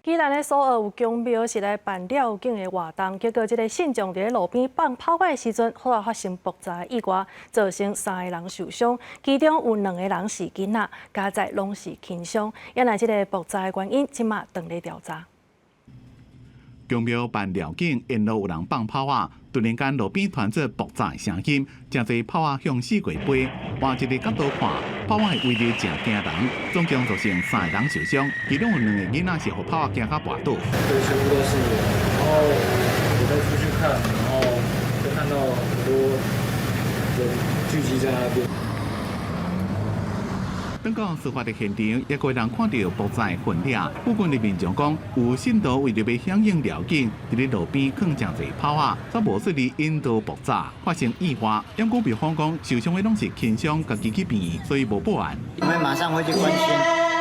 宜兰的苏澳有公庙是来办吊颈的活动，结果这个信众伫路边放炮的时阵，后来发生爆炸意外，造成3个人受伤，其中有2个人是囡仔，加在拢是轻伤。原来这个爆炸的原因，即马正在调查。公庙办吊颈，沿路有人放炮啊，突然间路边传出爆炸的声音，真侪炮啊向四围飞。换一个角度看，炮啊的威力真惊人，总共造成3个人受伤，其中有2个囡仔是被炮啊惊到跋倒。对，全部都是人，然后我再出去看，然后就看到很多人聚集在那边。 等到事发的现场，也有人看到爆炸的分裂。附近的民众讲，有信徒为着要响应吊颈，伫咧路边放真侪炮啊，则无顺利引导爆炸，发生意外。阳光庙方讲，受伤的拢是轻伤，家己去病，所以无报案。我们马上会去关心，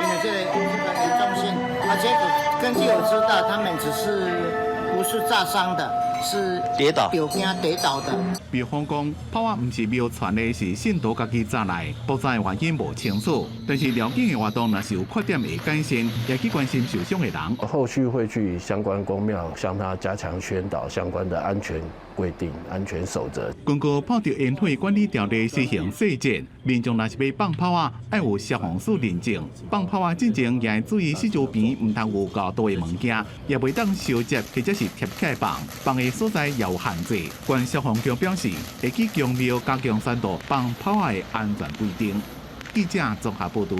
因为这个严重性，而且根据我知道，他们不是炸伤的，是跌倒，有惊跌倒的。庙方讲，炮啊唔是庙传的，是信徒家己炸来，爆炸的原因无清楚。但是吊颈的活动若是有缺点会改善，也去关心受伤的人。后续会去相关公庙向他加强宣导相关的安全规定、安全守则。根据炮着烟火管理条例施行细节，民众若是要放炮啊，要有消防署认证。放炮啊之前也要注意四周边唔通有高度的物件，也袂当烧接或者是贴起来放。放的所在也有限制。关消防局表示，会去公庙加强宣导放炮啊的安全规定。记者综合报道。